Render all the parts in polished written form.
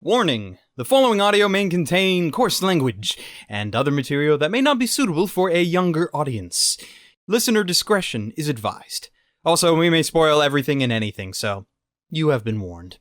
Warning! The following audio may contain coarse language and other material that may not be suitable for a younger audience. Listener discretion is advised. Also, we may spoil everything and anything, so you have been warned.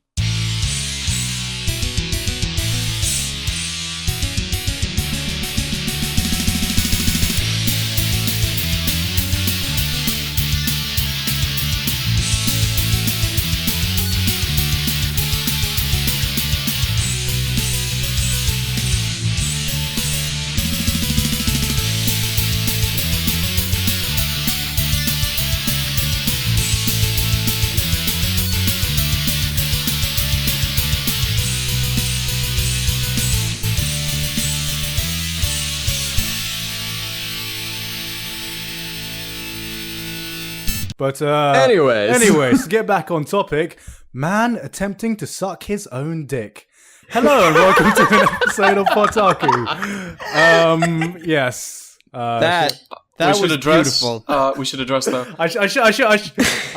But anyways, to get back on topic, man attempting to suck his own dick. Hello and welcome to an episode of PodTaku. Yes. That was beautiful. We should address that. I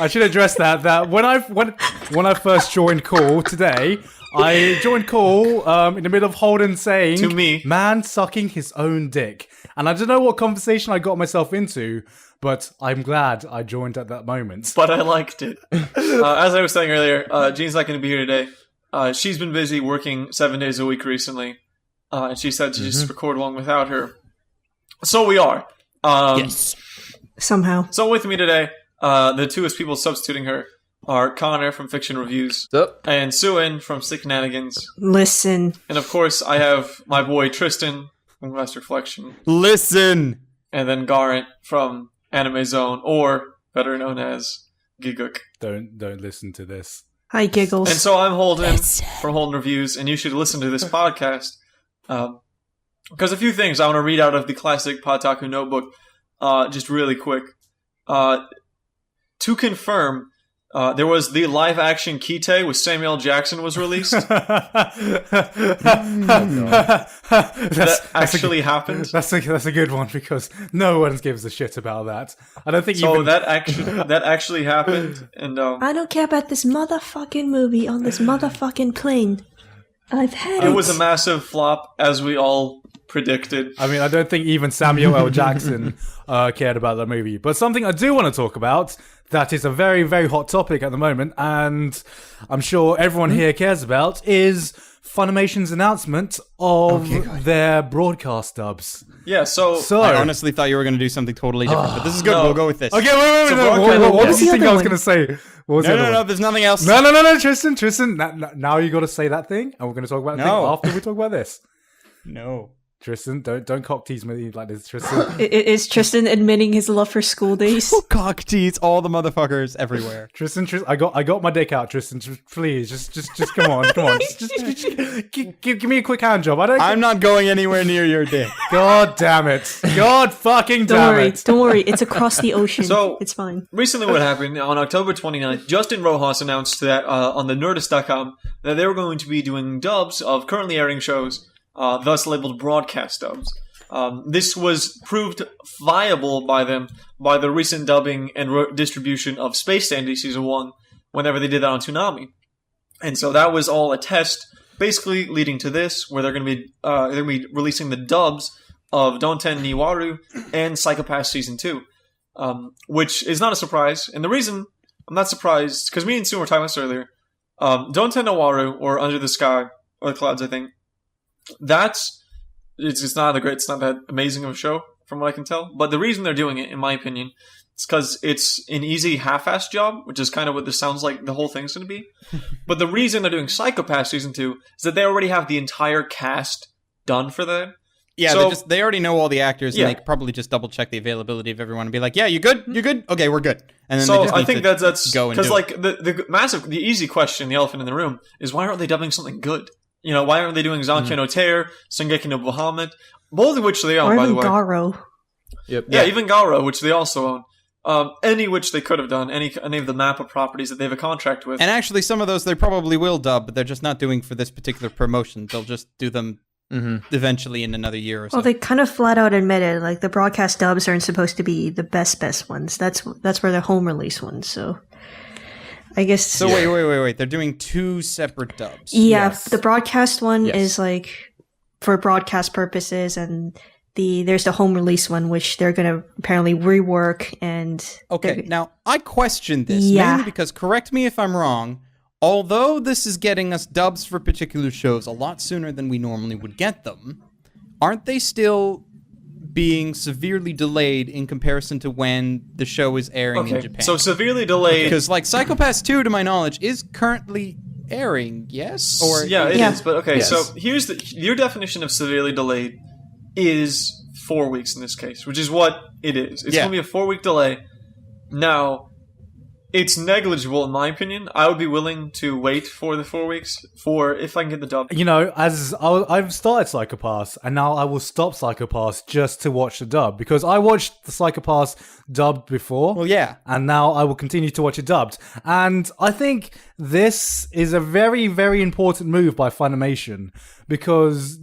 should address that. That when I first joined call today, I joined call in the middle of Holden saying To me. man sucking his own dick, and I don't know what conversation I got myself into. But I'm glad I joined at that moment. But I liked it. As I was saying earlier, Jean's not going to be here today. She's been busy working 7 days a week recently. And she said to just record one without her. So we are. Yes. Somehow. So with me today, the two people substituting her are Connor from Fiction Reviews. And Suin from Sickananigans. Listen. And of course, I have my boy Tristan from West Reflection. Listen! And then Garrett from Anime Zone, or better known as Giguk. Don't listen to this. Hi, Giggles. And so I'm Holden from Holden Reviews, and you should listen to this podcast. Because a few things I want to read out of the classic PodTaku notebook, just really quick. To confirm, there was the live-action Kite with Samuel Jackson was released. That actually happened. That's a good one because no one gives a shit about that. I don't think so. Even... That actually happened, and I don't care about this motherfucking movie on this motherfucking plane. I've had it. It was a massive flop, as we all predicted. I mean, I don't think even Samuel L. Jackson cared about that movie. But something I do want to talk about that is a very, very hot topic at the moment, and I'm sure everyone here cares about, is Funimation's announcement of their broadcast dubs. Yeah, so I honestly thought you were going to do something totally different, but this is good. No. We'll go with this. Okay, wait. What did you think I was going to say? No, there's nothing else. No, Tristan. Now you got to say that thing, and we're going to talk about the thing after we talk about this. No. Tristan, don't cock tease me like this, Tristan. Is Tristan admitting his love for school days? Cock tease all the motherfuckers everywhere. Tristan, I got my dick out, Tristan. Please, just come on. Just give me a quick hand job. I'm not going anywhere near your dick. God damn it. God fucking damn it. Don't worry. It's across the ocean. So, it's fine. Recently what happened, on October 29th, Justin Rojas announced that on the Nerdist.com that they were going to be doing dubs of currently airing shows, thus labeled broadcast dubs. This was proved viable by them by the recent dubbing and distribution of Space Dandy Season 1 whenever they did that on Toonami. And so that was all a test, basically leading to this, where they're going to be releasing the dubs of Donten Niwaru and Psychopath Season 2, which is not a surprise. And the reason I'm not surprised, because me and Sue were talking about this earlier, Donten Niwaru, or Under the Sky, or the Clouds, I think, it's not that amazing of a show from what I can tell. But the reason they're doing it, in my opinion, is because it's an easy half-ass job, which is kind of what this sounds like the whole thing's going to be. But the reason they're doing Psychopath Season 2 is that they already have the entire cast done for them. Yeah, so, they already know all the actors, and they could probably just double check the availability of everyone and be like, "Yeah, you good? You good? Okay, we're good." And then so I think that's go and because do like the easy question, the elephant in the room, is why aren't they dubbing something good? You know, why aren't they doing Zankia no Tear, Sengeki no Bahamut, both of which they own, by the way. Garo. Yep. Yeah, even Garo, which they also own. Any which they could have done, any of the Mappa properties that they have a contract with. And actually, some of those they probably will dub, but they're just not doing for this particular promotion. They'll just do them eventually in another year or so. Well, they kind of flat out admitted, like, the broadcast dubs aren't supposed to be the best ones. That's where the home release ones, so... I guess. So wait. They're doing 2 separate dubs. Yeah, Yes. the broadcast one Yes. is like for broadcast purposes, and there's the home release one, which they're gonna apparently rework and. Okay, now I question this Yeah. mainly because, correct me if I'm wrong, although this is getting us dubs for particular shows a lot sooner than we normally would get them, aren't they still being severely delayed in comparison to when the show is airing in Okay, Japan? so severely delayed. Because, like, Psycho-Pass 2, to my knowledge, is currently airing, yes? Or Yeah, it is. Yeah. But okay, Yes. so here's your definition of severely delayed is 4 weeks in this case, which is what it is. It's Yeah. going to be a 4-week delay. Now, it's negligible in my opinion. I would be willing to wait for the 4 weeks for if I can get the dub. You know, I've started Psycho-Pass, and now I will stop Psycho-Pass just to watch the dub, because I watched the Psycho-Pass dubbed before. Well, yeah. And now I will continue to watch it dubbed. And I think this is a very, very important move by Funimation, because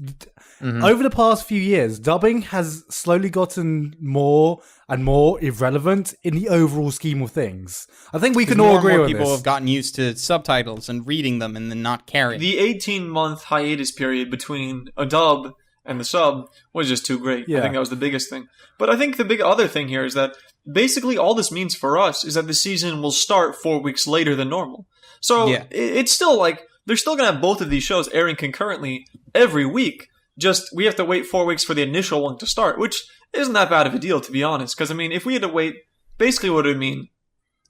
over the past few years, dubbing has slowly gotten more and more irrelevant in the overall scheme of things. I think we can all agree more on people this. have gotten used to subtitles and reading them and then not caring. The 18-month hiatus period between a dub and the sub was just too great. I Yeah. think that was the biggest thing. But I think the big other thing here is that basically all this means for us is that the season will start 4 weeks later than normal. So Yeah. it's still like they're still going to have both of these shows airing concurrently every week. Just we have to wait 4 weeks for the initial one to start, which isn't that bad of a deal, to be honest. Because, I mean, if we had to wait, basically what it would mean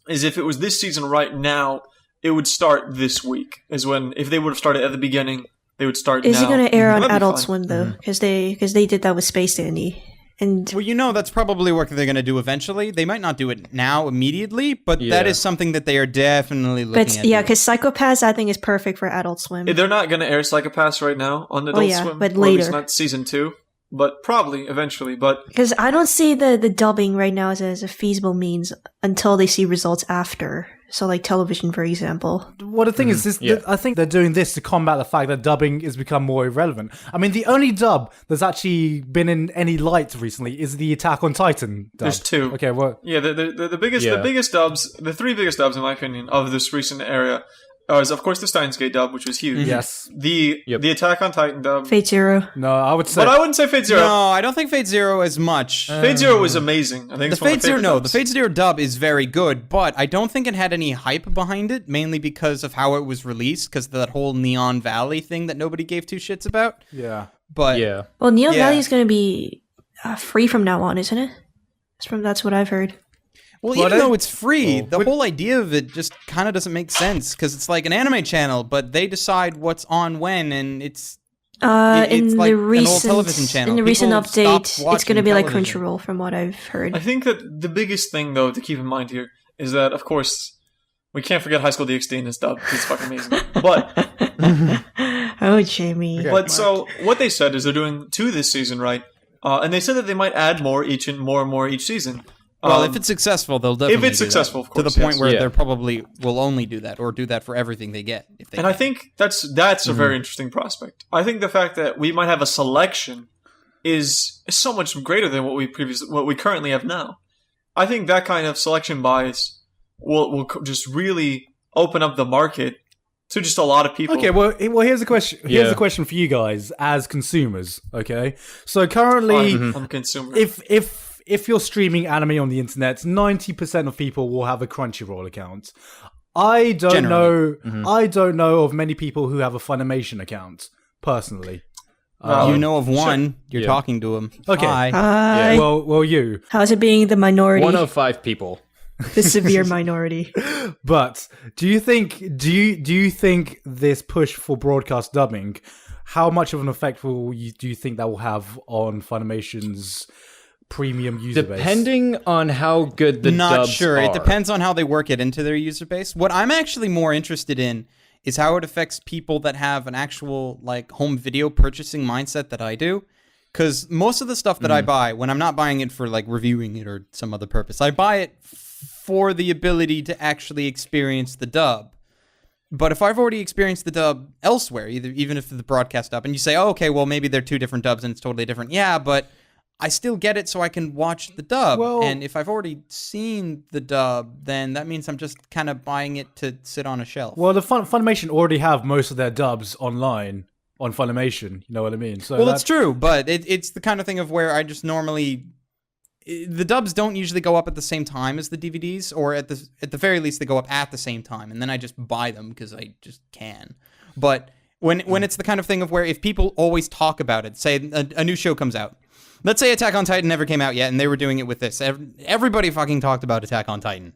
is if it was this season right now, it would start this week. Is when, if they would have started at the beginning, they would start Is now. it going to air on That'd be Adult fine. Swim though? Because they did that with Space Dandy, and Well, you know, that's probably what they're going to do eventually. They might not do it now immediately, but that Yeah. is something that they are definitely looking but at. yeah, doing. because Psycho-Pass I think is perfect for Adult Swim. They're not going to air Psycho-Pass right now on Adult yeah, Swim. but Or at least later. not season 2. But probably, eventually. But Because I don't see the dubbing right now as a feasible means until they see results after. So like television, for example. Well, the thing is, Yeah. I think they're doing this to combat the fact that dubbing has become more irrelevant. I mean, the only dub that's actually been in any light recently is the Attack on Titan dub. There's 2. Okay, well, yeah, the biggest Yeah. the biggest dubs, the 3 biggest dubs in my opinion of this recent era is of course the Steins Gate dub, which was huge. yes. The Attack on Titan dub. Fate Zero. No, I would say... But I wouldn't say Fate Zero. No, I don't think Fate Zero as much. Fate Zero was amazing. I think the it's one of Fate my Zero, favorite no, dubs. the Fate Zero dub is very good, but I don't think it had any hype behind it, mainly because of how it was released, because of that whole Neon Valley thing that nobody gave 2 shits about. Yeah. But Yeah. Well, Neon Yeah. Valley is going to be free from now on, isn't it? That's what I've heard. Well, Well, even they- though it's free, Oh. the whole idea of it just kind of doesn't make sense, because it's like an anime channel, but they decide what's on when, and it's In it's like the an old recent television channel. in the recent People update, stopped it's going to be watching like television. Crunchyroll, from what I've heard. I think that the biggest thing though to keep in mind here is that of course we can't forget High School DxD in this dub. It's fucking amazing. But Oh, Jamie. But so what they said is they're doing 2 this season, right? And they said that they might add more and more each season. Well, if it's successful, they'll definitely it's do that. successful, of to the course, point yes. where Yeah. they probably will only do that, or do that for everything they get. If they and I can. think that's a very interesting prospect. I think the fact that we might have a selection is so much greater than what we currently have now. I think that kind of selection bias will just really open up the market to just a lot of people. Okay, well, here's the question. Here's Yeah. the question for you guys as consumers. Okay, so currently, I'm a consumer. if you're streaming anime on the internet, 90% of people will have a Crunchyroll account. I don't Generally. know. I don't know of many people who have a Funimation account personally. you know of one, you're Yeah. talking to him. Okay. Hi. Hi. Well, you. How's it being the minority, 1 of 5 people. the severe minority? But do you think this push for broadcast dubbing, how much of an effect do you think that will have on Funimation's premium user base? Depending on how good the Not dubs sure. are. It depends on how they work it into their user base. What I'm actually more interested in is how it affects people that have an actual like home video purchasing mindset that I do. Because most of the stuff that I buy, when I'm not buying it for like reviewing it or some other purpose, I buy it for the ability to actually experience the dub. But if I've already experienced the dub elsewhere, even if the broadcast dub, and you say, oh, okay, well, maybe they're 2 different dubs and it's totally different. Yeah, but I still get it so I can watch the dub. Well- and if I've already seen the dub, then that means I'm just kind of buying it to sit on a shelf. Well, the Funimation already have most of their dubs online on Funimation. You know what I mean? So Well, that's true, but it's the kind of thing of where I just normally... The dubs don't usually go up at the same time as the DVDs, or at the very least they go up at the same time, and then I just buy them because I just can. But when it's the kind of thing of where if people always talk about it, say a new show comes out, let's say Attack on Titan never came out yet, and they were doing it with this. Everybody fucking talked about Attack on Titan.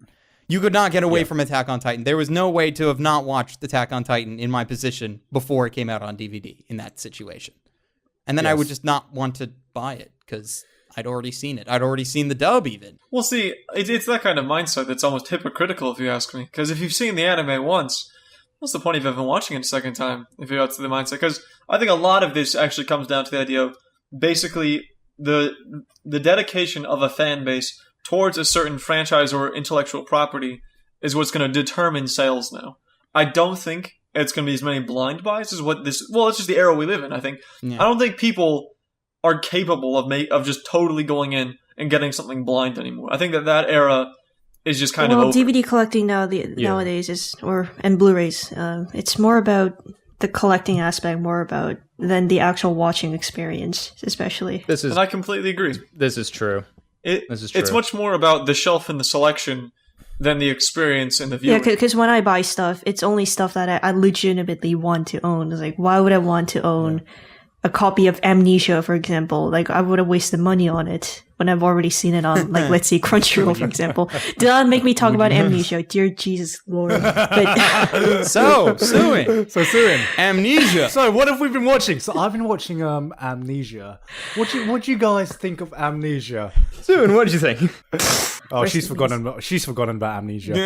You could not get away from Attack on Titan. There was no way to have not watched Attack on Titan in my position before it came out on DVD in that situation. And then I would just not want to buy it because I'd already seen it. I'd already seen the dub even. Well, see, it's that kind of mindset that's almost hypocritical, if you ask me. Because if you've seen the anime once, what's the point of even watching it a second time, if you're out to the mindset? Because I think a lot of this actually comes down to the idea of basically the dedication of a fan base towards a certain franchise or intellectual property is what's going to determine sales now. I don't think it's going to be as many blind buys as what this... Well, it's just the era we live in, I think. Yeah. I don't think people are capable of just totally going in and getting something blind anymore. I think that era is just kind of over. DVD collecting nowadays is, and Blu-rays, it's more about the collecting aspect than the actual watching experience, especially. And I completely agree. This is true. It's much more about the shelf and the selection than the experience and the viewing. Yeah, because when I buy stuff, it's only stuff that I legitimately want to own. It's like, why would I want to own a copy of Amnesia, for example? Like, I would have wasted money on it when I've already seen it on, like, let's say Crunchyroll, for example. Do not make me talk about Amnesia, dear Jesus Lord. But So, Suin. Suin. Amnesia. So what have we been watching? So I've been watching Amnesia. What do you guys think of Amnesia? Soon, what did you think? Oh, she's forgotten about Amnesia. See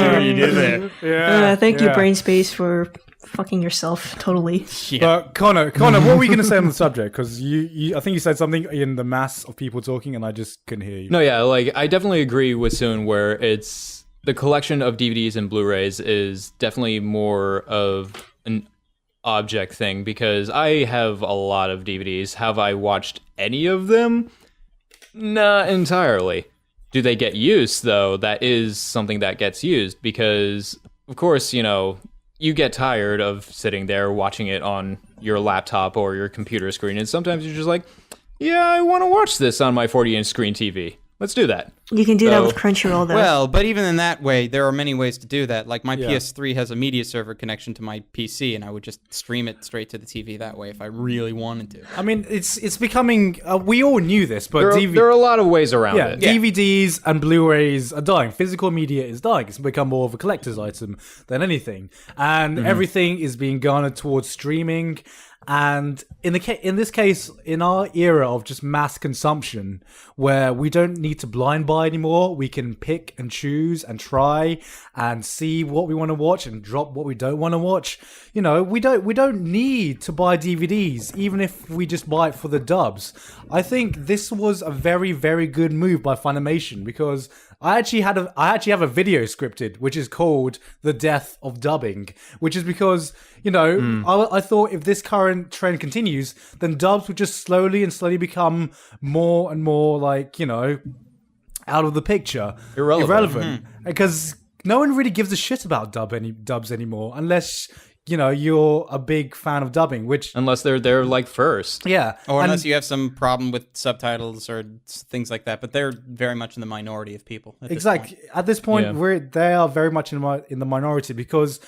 what you did there. Yeah. thank you, Brainspace, for fucking yourself totally. But Connor, what were you going to say on the subject? Because I think you said something in the mass of people talking, and I just couldn't hear you. No, yeah, like I definitely agree with Soon where it's the collection of DVDs and Blu-rays is definitely more of an object thing because I have a lot of DVDs. Have I watched any of them? Not entirely. Do they get used though? That is something that gets used because, of course, you get tired of sitting there watching it on your laptop or your computer screen, and sometimes you're just like, yeah, I want to watch this on my 40-inch screen TV. Let's do that. You can do that with Crunchyroll, though. Well, but even in that way, there are many ways to do that. Like my PS3 has a media server connection to my PC, and I would just stream it straight to the TV that way if I really wanted to. I mean, it's becoming. We all knew this, but There are a lot of ways around it. DVDs and Blu-rays are dying. Physical media is dying. It's become more of a collector's item than anything, and everything is being garnered towards streaming. And in this case, in our era of just mass consumption, where we don't need to blind buy anymore, we can pick and choose and try and see what we want to watch and drop what we don't want to watch. We don't need to buy DVDs, even if we just buy it for the dubs. I think this was a very, very good move by Funimation because I actually have a video scripted which is called "The Death of Dubbing," which is because I thought if this current trend continues, then dubs would just slowly become more and more out of the picture, irrelevant, because no one really gives a shit about dubs anymore unless you're a big fan of dubbing, unless they're there first. Yeah. Or unless you have some problem with subtitles or things like that, but they're very much in the minority of people. At this point, they are very much in the minority because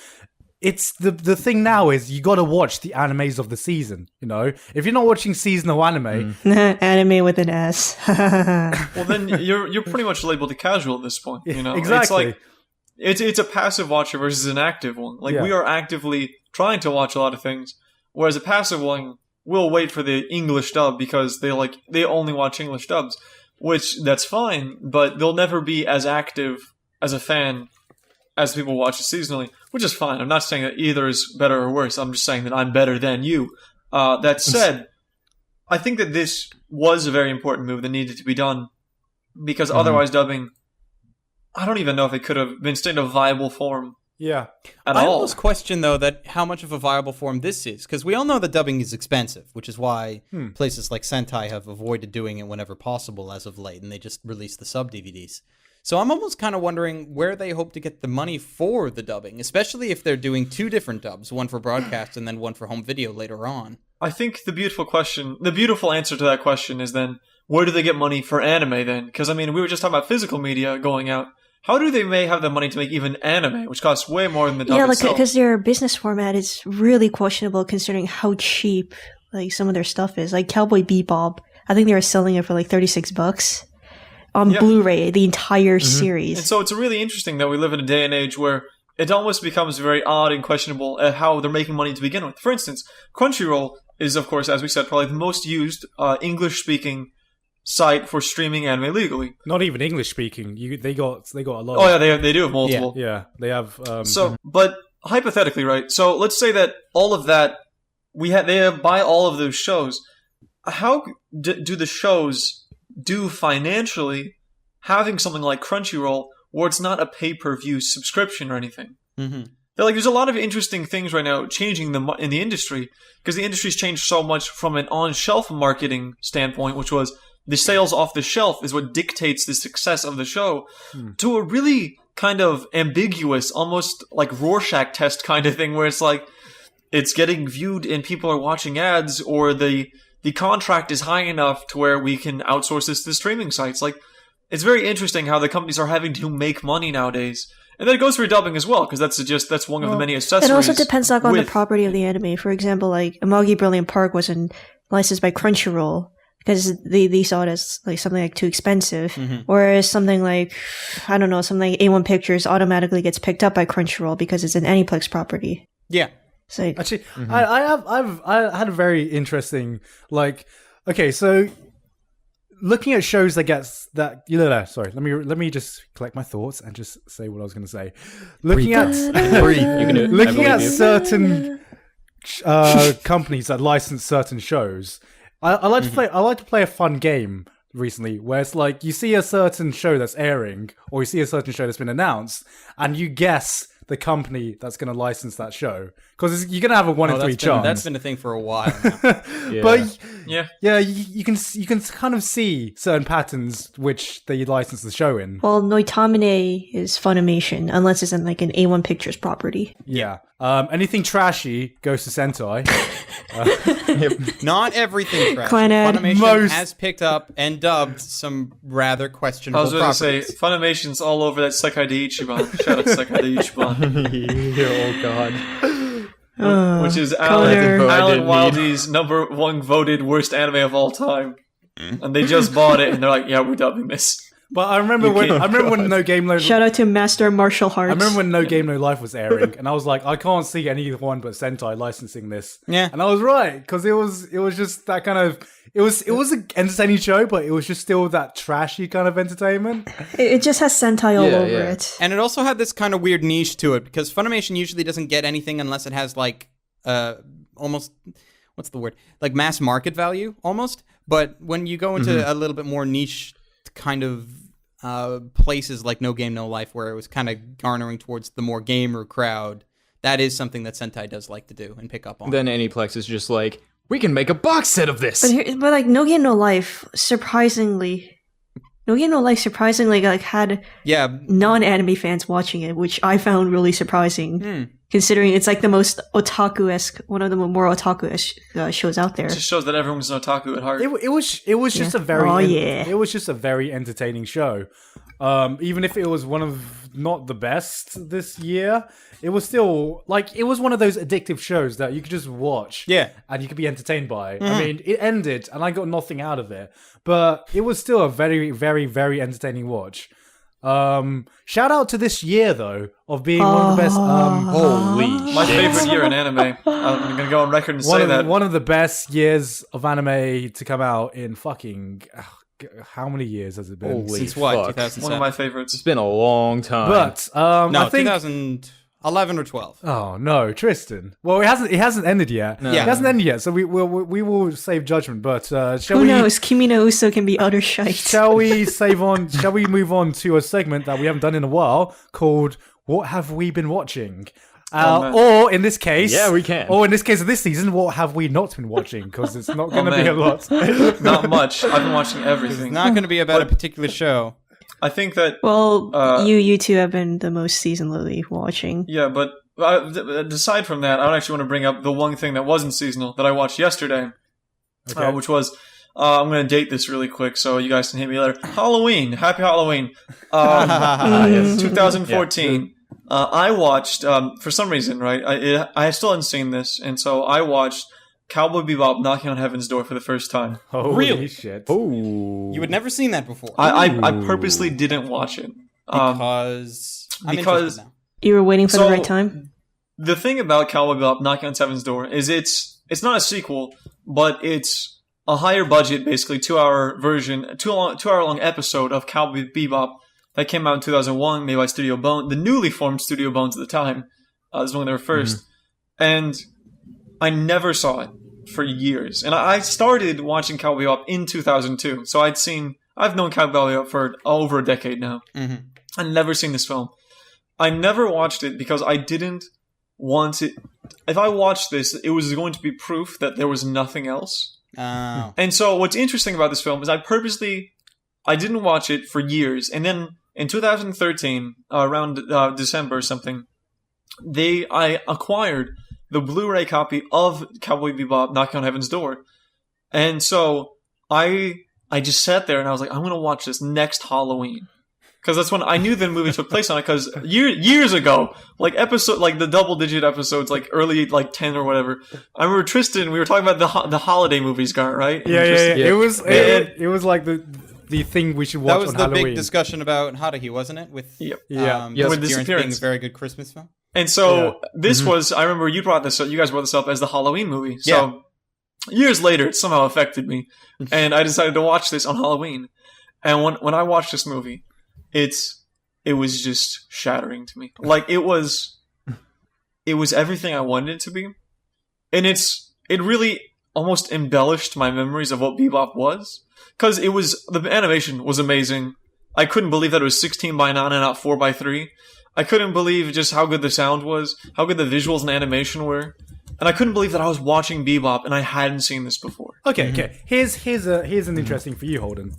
it's the thing now is you got to watch the animes of the season. If you're not watching seasonal anime, anime with an S. Well, then you're pretty much labeled a casual at this point. Exactly. It's a passive watcher versus an active one. We are actively trying to watch a lot of things, whereas a passive one will wait for the English dub because they only watch English dubs, which that's fine, but they'll never be as active as a fan as people watch it seasonally, which is fine. I'm not saying that either is better or worse. I'm just saying that I'm better than you. That said, I think that this was a very important move that needed to be done because otherwise dubbing, I don't even know if it could have been stayed in a viable form Yeah. at I all. almost question, though, that how much of a viable form this is, because we all know that dubbing is expensive, which is why places like Sentai have avoided doing it whenever possible as of late, and they just release the sub-DVDs. So I'm almost kind of wondering where they hope to get the money for the dubbing, especially if they're doing 2 different dubs, one for broadcast and then one for home video later on. I think the beautiful answer to that question is then, where do they get money for anime then? Because, I mean, we were just talking about physical media going out. How do they may have the money to make even anime, which costs way more than the dub Yeah, like itself? because their business format is really questionable considering how cheap like some of their stuff is. Like Cowboy Bebop, I think they were selling it for like $36 on Blu-ray, the entire series. And so it's really interesting that we live in a day and age where it almost becomes very odd and questionable at how they're making money to begin with. For instance, Crunchyroll is, of course, as we said, probably the most used English-speaking site for streaming anime legally. Not even English speaking. They got a lot. Oh yeah, they do have multiple. Yeah, they have. But hypothetically, right? So let's say that all of that they buy all of those shows. How do the shows do financially having something like Crunchyroll, where it's not a pay-per-view subscription or anything? Mm-hmm. There's a lot of interesting things right now changing in the industry, because the industry's changed so much from an on-shelf marketing standpoint, which was the sales off the shelf is what dictates the success of the show, to a really kind of ambiguous, almost like Rorschach test kind of thing, where it's like it's getting viewed and people are watching ads, or the contract is high enough to where we can outsource this to streaming sites. Like, it's very interesting how the companies are having to make money nowadays. And then it goes for dubbing as well, because that's one of the many accessories. It also depends like on the property of the anime. For example, like Amagi Brilliant Park wasn't licensed by Crunchyroll because they saw it as like something like too expensive. Whereas something like, I don't know, something like A1 Pictures automatically gets picked up by Crunchyroll because it's an Aniplex property. Yeah. So, Actually, I had a very interesting, like, okay, so looking at shows that sorry, let me just collect my thoughts and just say what I was going to say. Looking at certain companies that license certain shows, I like to play a fun game recently where it's like you see a certain show that's airing, or you see a certain show that's been announced, and you guess the company that's going to license that show, because you're going to have a 1 in 3 chance. That's been a thing for a while now. But you can kind of see certain patterns which they license the show in. well, Noitamine is Funimation, unless it's in like an A1 Pictures property. Yeah. Anything trashy goes to Sentai. Not everything trash. Clannad. Funimation has picked up and dubbed some rather questionable I was going to say, properties. Funimation's all over that Sekai de Ichiban. Shout out Sekai de Ichiban. Oh god. Which is Connor. Alan Wilde's number 1 voted worst anime of all time. And they just bought it, and they're like, yeah, we're dubbing this. But I remember when No Game No Shout out to Master Martial Arts. I remember when No Game No Life was airing, and I was like, I can't see anyone but Sentai licensing this. Yeah. And I was right, because it was just that kind of it was an entertaining show, but it was just still that trashy kind of entertainment. It just has Sentai all over it. And it also had this kind of weird niche to it, because Funimation usually doesn't get anything unless it has like almost, what's the word? Like mass market value almost. But when you go into a little bit more niche kind of places like No Game No Life, where it was kind of garnering towards the more gamer crowd, that is something that Sentai does like to do and pick up on. Then Aniplex is just like, we can make a box set of this. But like No Game No Life, surprisingly like had non-anime fans watching it, which I found really surprising. Considering it's like the most otaku-esque, one of the more otaku-esque shows out there. It just shows that everyone's an otaku at heart. It was just a very it was just a very entertaining show. Even if it was one of not the best this year, it was still like it was one of those addictive shows that you could just watch, and you could be entertained by. I mean, it ended and I got nothing out of it, but it was still a very, very, very entertaining watch. Shout out to this year though of being one of the best. Holy My shit. favorite year in anime. I'm going to go on record and say that. One of the best years of anime to come out in fucking. How many years has it been? Holy Since what? fuck. 2007? One of my favorites. It's been a long time. But No, I think 2011 or 12. Oh no, Tristan. Well, it hasn't ended yet. Yeah. It hasn't ended yet, so we will save judgment. But Who knows? Kimi no Uso can be utter shite. Shall we move on to a segment that we haven't done in a while called what have we been watching? man. Or in this case, Yeah, we can. Or in this case of this season, what have we not been watching? Because it's not going to be man. a lot. Not much. I've been watching everything. It's not going to be about a particular show. I think that Well, you two have been the most seasonally watching. yeah, but aside from that, I don't actually want to bring up the one thing that wasn't seasonal that I watched yesterday, which was I'm going to date this really quick so you guys can hit me later. Halloween, happy Halloween, 2014. I watched for some reason, right? I still hadn't seen this, and so I watched Cowboy Bebop knocking on heaven's door for the first time. Holy Really? shit. Ooh. You had never seen that before. I purposely didn't watch it because I'm interested now. You were waiting for So- the right time? The thing about Cowboy Bebop knocking on heaven's door is it's not a sequel, but it's a higher budget, basically 2-hour version, 2-hour long episode of Cowboy Bebop that came out in 2001, made by Studio Bones, the newly formed Studio Bones at the time. This is when they were 1st, and I never saw it for years. And I started watching Cowboy Bebop in 2002, so I've known Cowboy Bebop for over a decade now. Mhm. I'd never seen this film. I never watched it because I didn't want it. If I watched this, it was going to be proof that there was nothing else. Oh. And so what's interesting about this film is I didn't watch it for years. And then in 2013, around December or something, I acquired the Blu-ray copy of Cowboy Bebop Knocking on Heaven's Door. And so I just sat there and I was like, I'm going to watch this next Halloween. Because that's when I knew the movie took place on it. Because years ago, like the double-digit episodes, like early 10 or whatever. I remember Tristan. We were talking about the holiday movies, right? Yeah. Yeah. It was like the thing we should watch That was on the Halloween. big discussion about Haruhi, wasn't it? With Yep. Yeah. Yes. With Disappearance being a disappearance. very good Christmas film. And so this was. I remember you guys brought this up as the Halloween movie. So years later, it somehow affected me, and I decided to watch this on Halloween. And when I watched this movie, it was just shattering to me. Like it was everything I wanted it to be, and it really almost embellished my memories of what Bebop was, because the animation was amazing. I couldn't believe that it was 16:9 and not 4:3. I couldn't believe just how good the sound was, how good the visuals and animation were, and I couldn't believe that I was watching Bebop and I hadn't seen this before. Okay. Here's an interesting for you, Holden.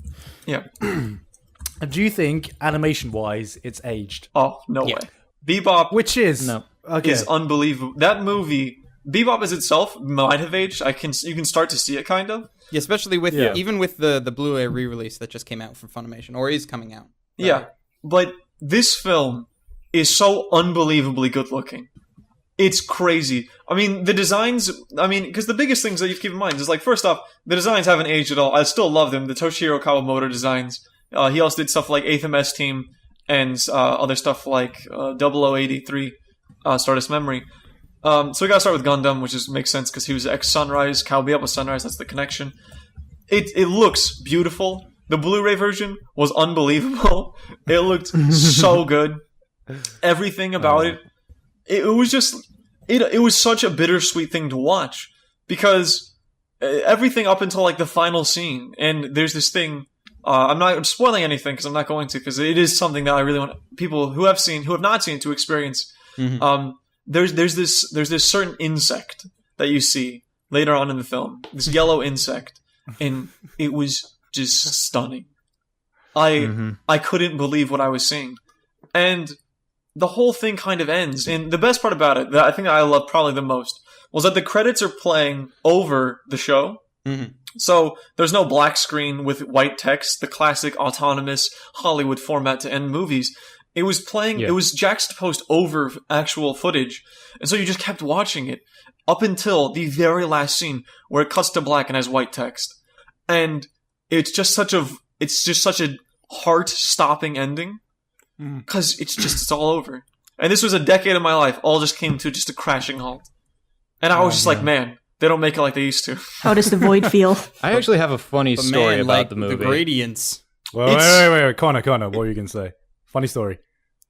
Yeah. Do you think, animation-wise, it's aged? Oh, no way. Bebop Which is No. Okay. is unbelievable. That movie, Bebop as itself, might have aged. You can start to see it, kind of. Yeah, especially with Yeah. even with the Blu-ray re-release that just came out from Funimation, or is coming out. Yeah. But this film is so unbelievably good looking. It's crazy. I mean, the designs, because the biggest things that you have to keep in mind is, like, first off, the designs haven't aged at all. I still love them. The Toshihiro Kawamoto designs. He also did stuff like 8th MS Team and other stuff like 0083, Stardust Memory. So we gotta start with Gundam, which makes sense because he was ex-Sunrise. Cowboy Bebop was Sunrise, that's the connection. It looks beautiful. The Blu-ray version was unbelievable. It looked so good. Everything about it was just... It was such a bittersweet thing to watch. Because everything up until, like, the final scene, and there's this thing... I'm not spoiling anything because I'm not going to, because it is something that I really want people who have not seen it to experience. Mm-hmm. There's this certain insect that you see later on in the film, this yellow insect, and it was just stunning. I couldn't believe what I was seeing, and the whole thing kind of ends. And the best part about it, that I think I loved probably the most, was that the credits are playing over the show. Mm-hmm. So there's no black screen with white text, the classic autonomous Hollywood format to end movies. It was playing, It was juxtaposed over actual footage. And so you just kept watching it up until the very last scene where it cuts to black and has white text. And it's just such a heart-stopping ending. Because it's all over. And this was a decade of my life, all just came to just a crashing halt. And I was just like, man, they don't make it like they used to. How does the void feel? I actually have a funny But story man, about like the movie. the gradients. Wait, Connor, what were you going to say? Funny story.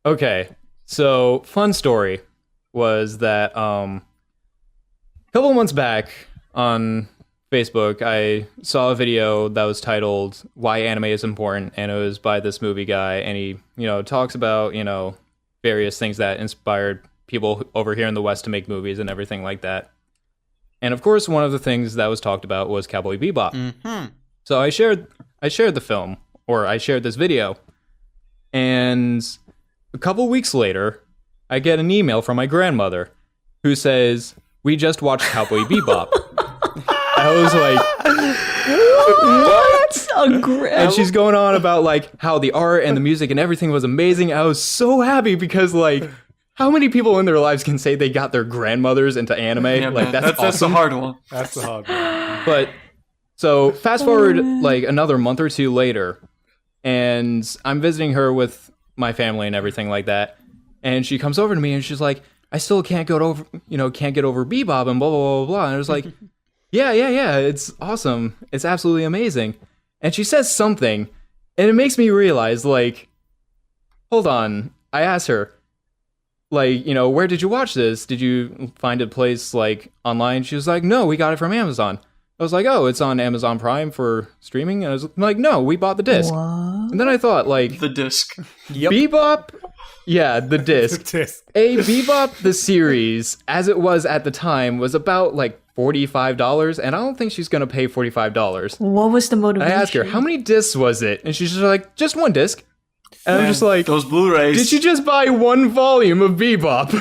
Okay, so fun story was that a couple months back on Facebook, I saw a video that was titled "Why Anime is Important," and it was by this movie guy, and he, talks about, various things that inspired people over here in the West to make movies and everything like that. And of course, one of the things that was talked about was Cowboy Bebop. Mm-hmm. So I shared the film, or I shared this video, and a couple weeks later, I get an email from my grandmother who says, "We just watched Cowboy Bebop." I was like, what? and she's going on about like how the art and the music and everything was amazing. I was so happy because like, how many people in their lives can say they got their grandmothers into anime? Yeah, like man, that's that's a awesome. hard one. That's the hard one. But so fast forward like another month or two later, and I'm visiting her with my family and everything like that. And she comes over to me and she's like, "I still can't get over Bebop and blah blah blah blah." And I was like, yeah, it's awesome. It's absolutely amazing. And she says something, and it makes me realize, like, hold on. I asked her, like, where did you watch this? Did you find a place, like, online? She was like, no, we got it from Amazon. I was like, oh, it's on Amazon Prime for streaming? And I was like, no, we bought the disc. What? And then I thought, like, The disc. Yep. Bebop? Yeah, the disc. Bebop, the series, as it was at the time, was about, like, $45, and I don't think she's going to pay $45. What was the motivation? I asked her, how many discs was it? And she's just like, just one disc. And I'm just like, Those Blu-rays. did you just buy one volume of Bebop?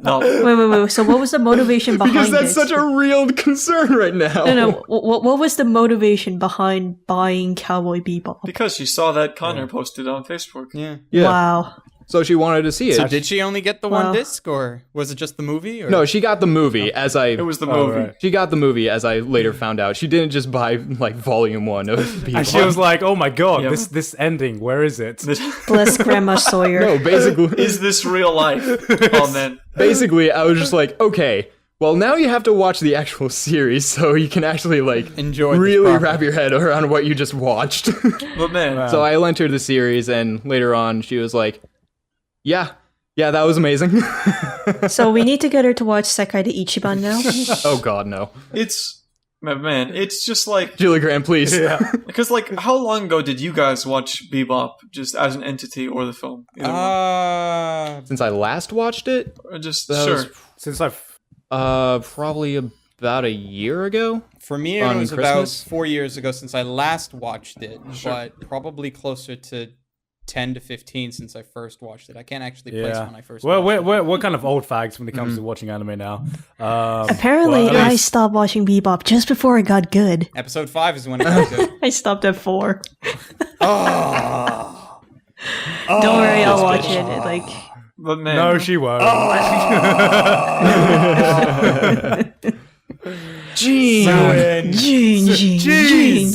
No. Wait. So what was the motivation behind Because that's it? such a real concern right now. No. What was the motivation behind buying Cowboy Bebop? Because she saw that Connor posted on Facebook. Yeah. Yeah. Wow. So she wanted to see it. So did she only get the Wow. one disc, or was it just the movie? Or? No, she got the movie as I... It was the movie. right. She got the movie as I later found out. She didn't just buy, like, volume 1 of Bebop. And she was like, "Oh my god, Yeah. this ending, where is it?" Bless Grandma Sawyer. No, basically... Is this real life? Oh, man. Basically, I was just like, okay, well, now you have to watch the actual series so you can actually, like, Enjoy this really properly. wrap your head around what you just watched. But, man. So I lent her the series, and later on, she was like, yeah, that was amazing. So we need to get her to watch Sekai de Ichiban now. Oh, God, no. It's just like... Julie Graham, please. Because, like, how long ago did you guys watch Bebop just as an entity or the film? Either one. Since I last watched it, Or just, that sure. was- Since I've probably about a year ago. For me, it On was Christmas? about 4 years ago since I last watched it, but probably closer to 10 to 15 since I first watched it. I can't actually place when I first Well, watched we're kind of old fags when it comes to watching anime now. Apparently, well, at I least- stopped watching Bebop just before it got good. it. Episode 5 is when it got good. I stopped at 4. Oh. Don't worry, I'll watch it. Like, But, man. No, she won't. Gene! Gene.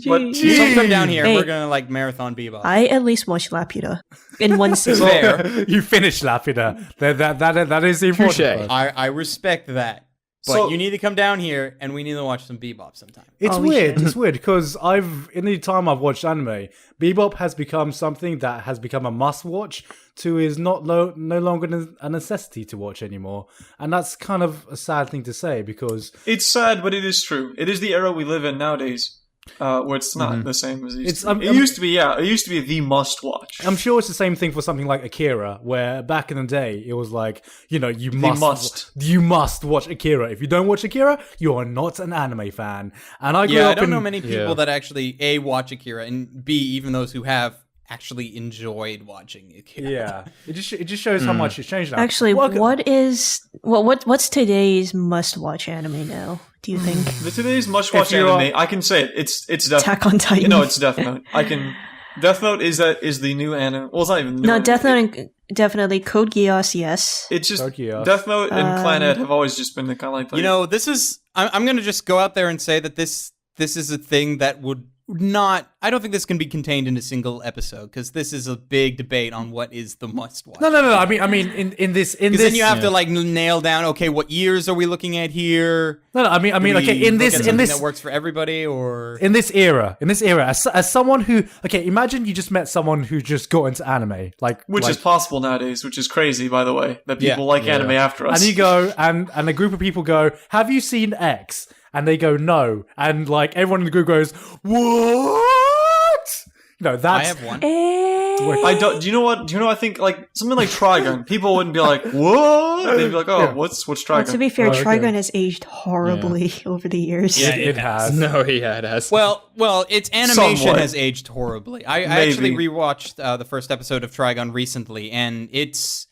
But So come down here. Hey. We're gonna like marathon Bebop. I at least watched Laputa in one sitting. Fair. You finished Laputa. That is the important Touche. part. I respect that. But So- you need to come down here and we need to watch some Bebop sometime. It's Oh, we weird. should. It's weird because in the time I've watched anime, Bebop has become something that has become a must-watch to is no longer a necessity to watch anymore, and that's kind of a sad thing to say because It's sad, but it is true. It is the era we live in nowadays, where it's not the same as it used to be. It used to be, yeah. It used to be the must-watch. I'm sure it's the same thing for something like Akira, where back in the day it was like, you must watch Akira. If you don't watch Akira, you are not an anime fan. And I grew Yeah, I up don't in know many people Yeah. that actually A, watch Akira, and B, even those who have actually enjoyed watching Akira. Yeah, it just shows how much it's changed now. Actually, Well, what's today's must-watch anime now? Do you think? The today's must-watch If you are- anime, I can say it. It's definitely. Attack on Titan. No, it's Death Note. I can. Death Note is the new anime. Well, it's not even new. No, anime. Death Note and definitely Code Geass, yes. It's just Code Geass. Death Note and Planet have always just been the kind of like. You know, this is. I'm going to just go out there and say that this is a thing that would not. I don't think this can be contained in a single episode because this is a big debate on what is the must watch. No. I mean, in this, Because then you have to like nail down. Okay, what years are we looking at here? No, I mean, Do we okay, in look this, at in something this, that works for everybody, or in this era, as someone who, okay, imagine you just met someone who just got into anime, which is possible nowadays, which is crazy, by the way, that people Yeah. like anime after us. and you go, and a group of people go, have you seen X? And they go, no, and like everyone in the group goes, what? You know, I that's have one. yeah, I don't. Do you know what? Do you know? I think like something like Trigun. People wouldn't be like, "What?" They'd be like, "Oh, what's Trigun?" Well, to be fair, okay. Trigun has aged horribly over the years. Yeah, It has. No, yeah, it has. Well, its animation Somewhat. has aged horribly. I actually rewatched the first episode of Trigun recently, and it's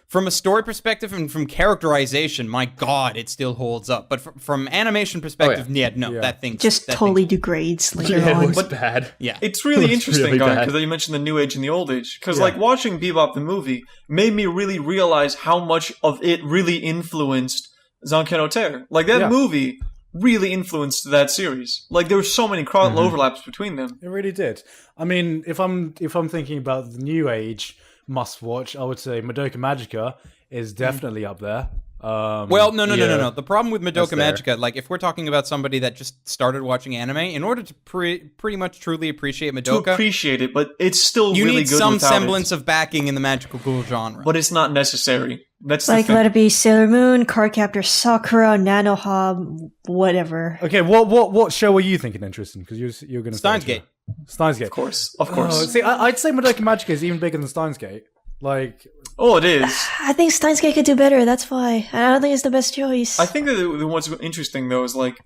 from a story perspective and from characterization. My God, it still holds up. But from animation perspective, that thing Just that totally thing- degrades later yeah, it on. looks bad. Yeah, It's really Looks interesting, really bad. because you mentioned the new age and the old age. Because like watching Bebop the movie made me really realize how much of it really influenced Zanken no Terror. Like that movie really influenced that series. Like there were so many overlaps between them. It really did. I mean, if I'm thinking about the new age must watch, I would say Madoka Magica is definitely up there. Well, no. The problem with Madoka there. Magica, like if we're talking about somebody that just started watching anime, in order to pretty much truly appreciate To Madoka, appreciate it, but it's still you really need good some without semblance it. of backing in the magical girl genre. But it's not necessary. That's the Like, thing. let it be Sailor Moon, Cardcaptor Sakura, Nanoha, whatever. Okay, what show were you thinking interesting? Because you're going to Steins Gate. Steins Gate. Of course. Oh, see, I'd say Madoka Magica is even bigger than Steins Gate. Like, Oh, it is. I think Steins Gate could do better, that's why. I don't think it's the best choice. I think that the what's interesting though is like,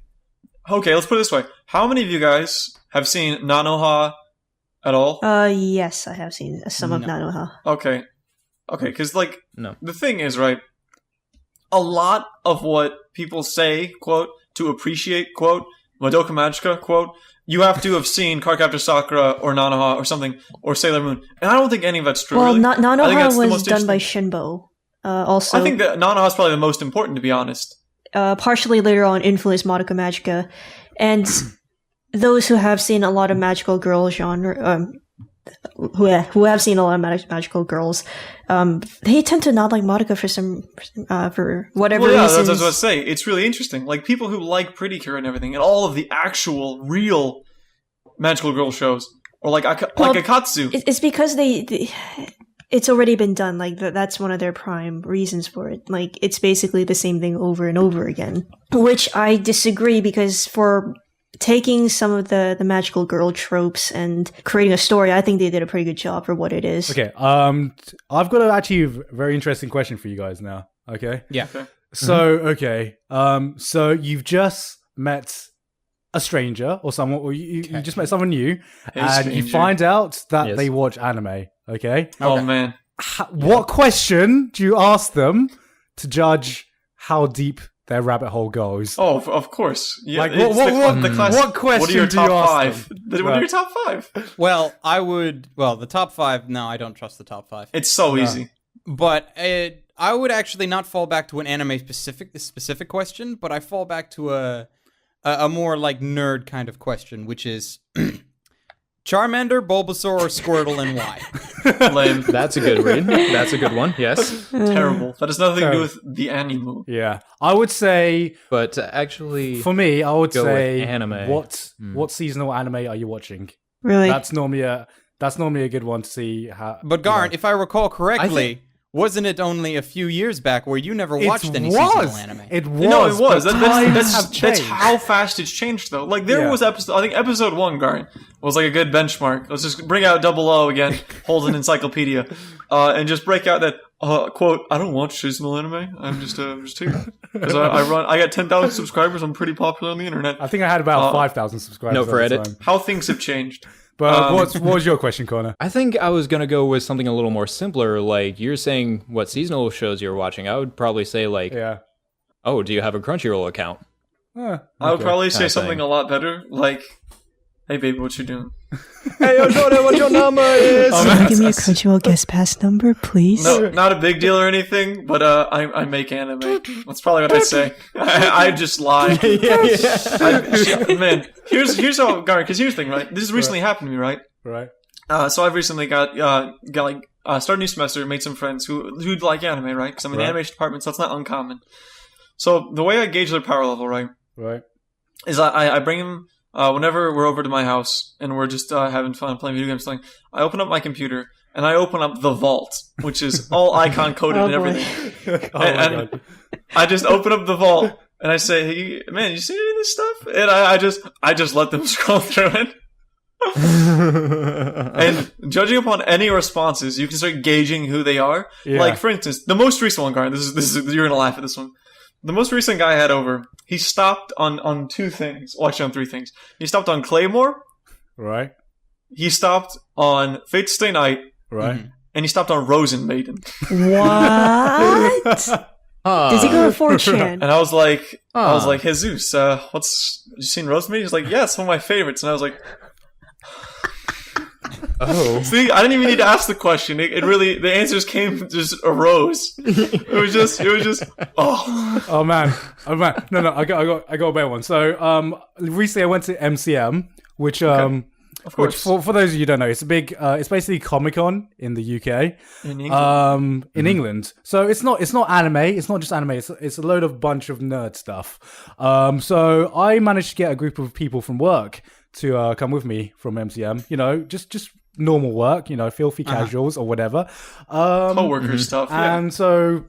okay, let's put it this way: how many of you guys have seen Nanoha at all? Yes, I have seen some of No. Nanoha. Okay, because like No. the thing is, right? A lot of what people say, quote, to appreciate, quote, Madoka Magica, quote, you have to have seen Cardcaptor Sakura or Nanoha or something or Sailor Moon, and I don't think any of that's true. Well, really. I think Nanoha that's the was most done by interesting. Shinbo. Also, I think that Nanoha is probably the most important, to be honest. partially later on influenced Madoka Magica. And those who have seen a lot of magical girl genre, who have seen a lot of magical girls, they tend to not like Madoka for whatever Well, yeah, that's reasons. what I was saying. It's really interesting. Like, people who like Pretty Cure and everything, and all of the actual, real magical girl shows, or like Akatsu. It's because they it's already been done. Like that's one of their prime reasons for it. Like it's basically the same thing over and over again, which I disagree because for taking some of the magical girl tropes and creating a story, I think they did a pretty good job for what it is. okay, I've got actually a very interesting question for you guys now. Okay, Yeah. Okay. so so you've just met a stranger or someone, or you just met someone new, and you stranger. find out that Yes. they watch anime. Okay, Oh, man. what question do you ask them to judge how deep their rabbit hole goes? Oh, of course. Yeah, Like, it's the classic, what question what are your do you top ask five? them? What are Right. your top five? Well, the top five. No, I don't trust the top five. It's so easy. But I would actually not fall back to an anime specific question, but I fall back to a more like nerd kind of question, which is Charmander, Bulbasaur, or Squirtle, and why? Lame. That's a good read. That's a good one. Yes, Terrible. That has nothing to do Terrible. with the anime. Yeah, I would say but actually, for me, I would Go say with anime. What seasonal anime are you watching? Really? That's normally a good one to see how. But Garn, you know. if I recall correctly, I think- wasn't it only a few years back where you never watched it any was. seasonal anime? It was. No, it was. but That's times have that's changed. how fast it's changed, though. Like, there Yeah. was I think episode 1, Garn, was like a good benchmark. Let's just bring out Double O again, hold an encyclopedia, and just break out that, quote, I don't watch seasonal anime. I'm just here. Because I got 10,000 subscribers. I'm pretty popular on the internet. I think I had about 5,000 subscribers. No, for at the edit. time. How things have changed. But what was your question, Connor? I think I was gonna go with something a little more simpler. Like you're saying, what seasonal shows you're watching? I would probably say like, Yeah. oh, do you have a Crunchyroll account? I would Okay. probably say Kinda something thing. a lot better, like, hey, baby, what you doing? Hey, yo, Jordan, what your number is? Give me a Crunchyroll guest pass number, please. No, not a big deal or anything, but I make anime. That's probably what I say. I just lie. Man, here's how, Garn, because here's the thing, right? This has recently happened to me, right? Right. So I've recently started a new semester, made some friends who like anime, right? Because I'm in the Right. animation department, so it's not uncommon. So the way I gauge their power level, right, Right. is I bring them whenever we're over to my house and we're just having fun playing video games. Something. I open up my computer and I open up the vault, which is all icon coded Oh, and boy. everything. Oh my and god. I just open up the vault and I say, "Hey, man, you see any of this stuff?" And I just let them scroll through it. And judging upon any responses, you can start gauging who they are. Yeah. Like, for instance, the most recent one, Garn, this is you're gonna laugh at this one. The most recent guy I had over, he stopped on two things. Well, actually on three things. He stopped on Claymore, Right. he stopped on Fate Stay Night, Right. and he stopped on Rosen Maiden. What? Does he go to 4chan? And I was like, Jesus, you seen Rosen Maiden? He's like, yeah, it's one of my favorites. And I was like, Oh. see, I didn't even need to ask the question. It really, the answers just arose. It was just, oh. Oh man. No, I got a better one. So, recently I went to MCM, which Of course. Which, for those of you who don't know, it's a big, it's basically Comic-Con in the UK. In England. In England. So it's not anime. It's not just anime. It's a load of bunch of nerd stuff. So I managed to get a group of people from work to come with me from MCM. You know, just normal work. You know, filthy casuals or whatever. Co-worker stuff. Yeah. And so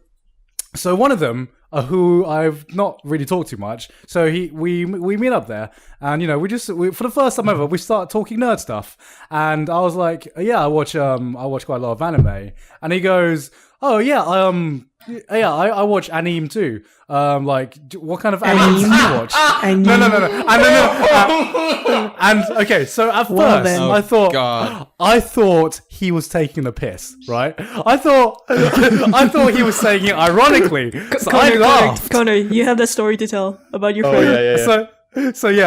one of them, who I've not really talked to much, so we meet up there, and you know we for the first time ever we start talking nerd stuff, and I was like, yeah, I watch quite a lot of anime, and he goes, oh yeah, I watch anime too. Like, what kind of anime do you watch? No. And okay, so at first then. I thought he was taking the piss, right? I thought he was saying it ironically. So I laughed. Connor, you have that story to tell about your friend. So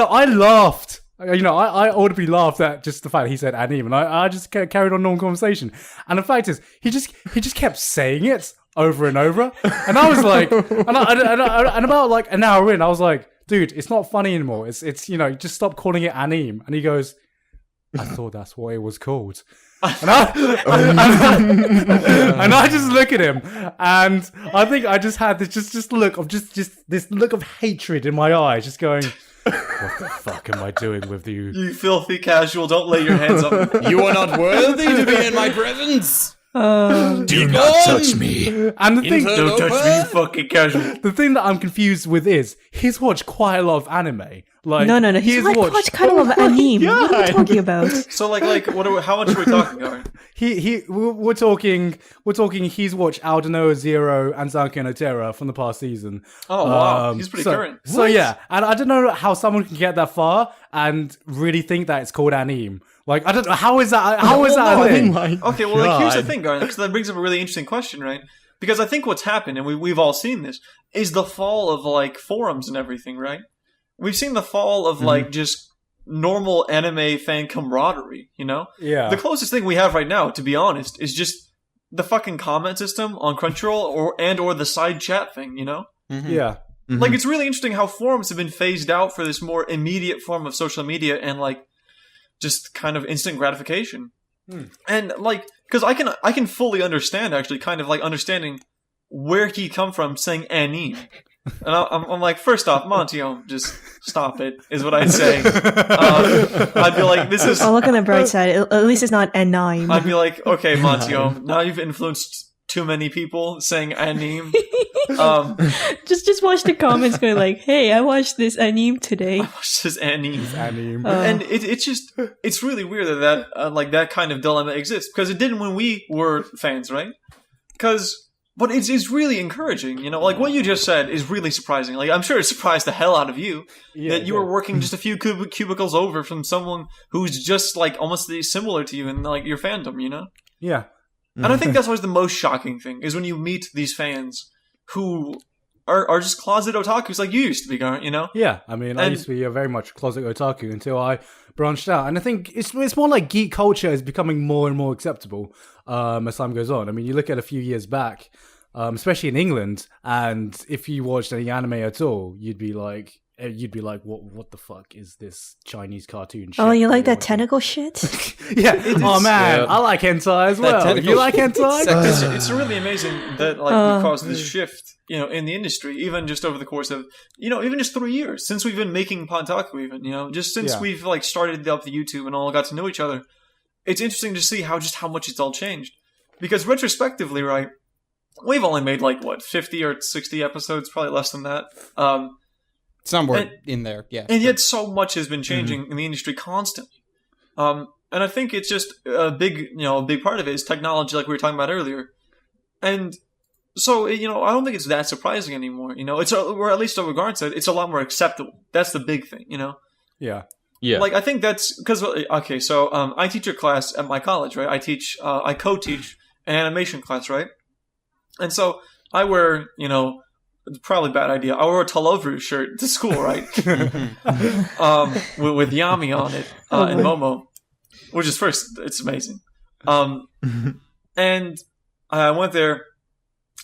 I laughed. You know, I audibly laughed at just the fact he said anime, and I just carried on normal conversation. And the fact is, he just kept saying it over and over, and I was like, and about like an hour in, I was like, dude, it's not funny anymore. It's you know, just stop calling it anime. And he goes, I thought that's what it was called. And I just look at him, and I think I just had this just look of just this look of hatred in my eyes, just going, what the fuck am I doing with you? You filthy casual, don't lay your hands on me. You are not worthy to be in my presence. Do not touch me. And the thing, Don't touch me, you fucking casual. the thing that I'm confused with is he's watched quite a lot of anime. Like, No. He's like, watch kind of anime. What are you talking about? So like, how much are we talking, Garn? We're talking. He's watched Aldnoah Zero and Zanki no Terra from the past season. Oh wow, he's pretty current. So yeah, and I don't know how someone can get that far and really think that it's called anime. Like, I don't know, how is that? How is that a thing? Okay, well, like, here's the thing, Garn, because that brings up a really interesting question, right? Because I think what's happened, and we've all seen this, is the fall of like forums and everything, right? We've seen the fall of like just normal anime fan camaraderie, you know? Yeah. The closest thing we have right now, to be honest, is just the fucking comment system on Crunchyroll or the side chat thing, you know? Yeah. Like, it's really interesting how forums have been phased out for this more immediate form of social media and like just kind of instant gratification. And like, because I can fully understand, actually, kind of like understanding where he come from saying anime. And I'm like, first off, Montio, just stop it, is what I'd say. I'd be like, this is... I'll look on the bright side. At least it's not anime. I'd be like, okay, Montio, now you've influenced too many people saying anime. Just watch the comments going like, hey, I watched this anime today. It's just anime. Anime. And it's really weird that like that kind of dilemma exists, because it didn't when we were fans, right? But it's really encouraging, you know. Like what you just said is really surprising. Like I'm sure it surprised the hell out of you that you were working just a few cubicles over from someone who's just like almost similar to you in like your fandom, you know. Yeah. And I think that's always the most shocking thing is when you meet these fans who are just closet otakus like you used to be, you know. Yeah, I mean, I used to be a very much closet otaku until I branched out, and I think it's more like geek culture is becoming more and more acceptable as time goes on. I mean, you look at a few years back, especially in England, and if you watched any anime at all, you'd be like, what the fuck is this Chinese cartoon shit? Oh, you like that watching? tentacle shit? Yeah. Oh man, I like hentai as well. You like hentai? It's really amazing that like we've caused this shift, you know, in the industry, even just over the course of, you know, even just 3 years since we've been making PodTaku, even, you know, just since we've like started up the YouTube and all got to know each other. It's interesting to see how much it's all changed, because retrospectively, right, we've only made like what 50 or 60 episodes, probably less than that. somewhere in there. Yeah, and yet so much has been changing in the industry constantly. And I think it's just a big part of it is technology, like we were talking about earlier. And so, I don't think it's that surprising anymore. It's or at least in regards to it, it's a lot more acceptable. That's the big thing. Yeah. Yeah. Like I think that's because so I teach a class at my college, right? I co-teach an animation class, right? And so I wear, probably a bad idea. I wore a Talovu shirt to school, right? with Yami on it and Momo, which is it's amazing. And I went there,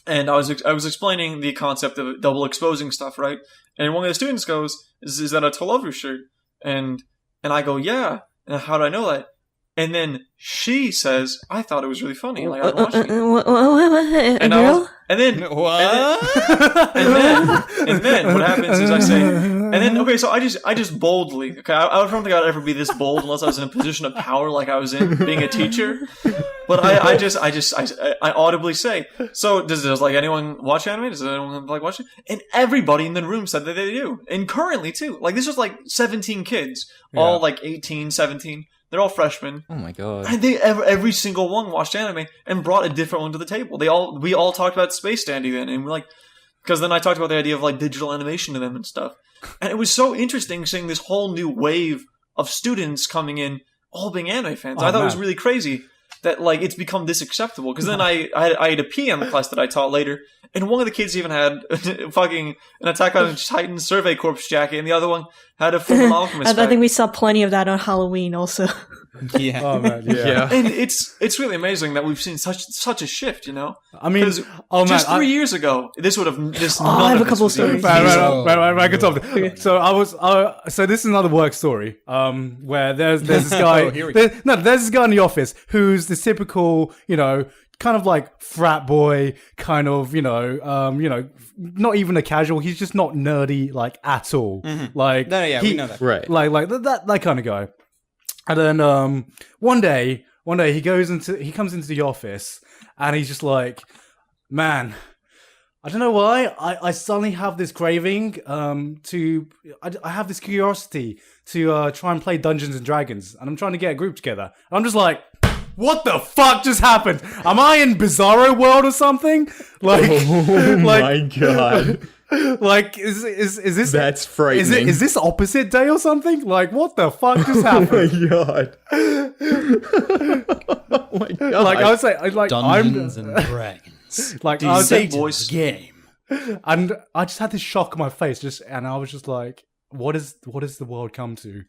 and I was explaining the concept of double exposing stuff, right? And one of the students goes, "Is that a Talovu shirt?" And I go, "Yeah." And how do I know that? And then she says, "I thought it was really funny. Like I watched it." And then what happens is I say, and then okay, so I just boldly, okay, I don't think I'd ever be this bold unless I was in a position of power, like I was in being a teacher. But I audibly say, "So does like anyone watch anime? Does anyone like watch it?" And everybody in the room said that they do, and currently too. Like this was like 17 kids, all like 18, 17. They're all freshmen. Oh my god! And every single one watched anime and brought a different one to the table. We all talked about Space Dandy then, and we're like, because then I talked about the idea of like digital animation to them and stuff. And it was so interesting seeing this whole new wave of students coming in, all being anime fans. I thought it was really crazy that like it's become this acceptable. Because then I had a PM class that I taught later, and one of the kids even had fucking an Attack on Titan Survey Corps jacket, and the other one had a Full Alchemist. I think we saw plenty of that on Halloween also. Yeah. Oh man, yeah. And it's really amazing that we've seen such a shift, I mean, just 3 years ago, this would have I have a couple stories. Right, good topic. Okay. So this is another work story. Where there's this guy. There's this guy in the office who's the typical, kind of like frat boy, kind of, not even a casual. He's just not nerdy like at all. Mm-hmm. Like, we know that. Right. Like that kind of guy. And then one day he comes into the office and he's just like, man, I don't know why I suddenly have this craving I have this curiosity to try and play Dungeons and Dragons, and I'm trying to get a group together. And I'm just like, what the fuck just happened? Am I in Bizarro World or something? Like, My god. Like, is this? That's frightening. Is this opposite day or something? Like, what the fuck just happened? Oh my god. Oh my god. Like, I would say, like, Dungeons and Dragons. like, I would say, voice game. and I just had this shock on my face, and I was just like, what is the world come to?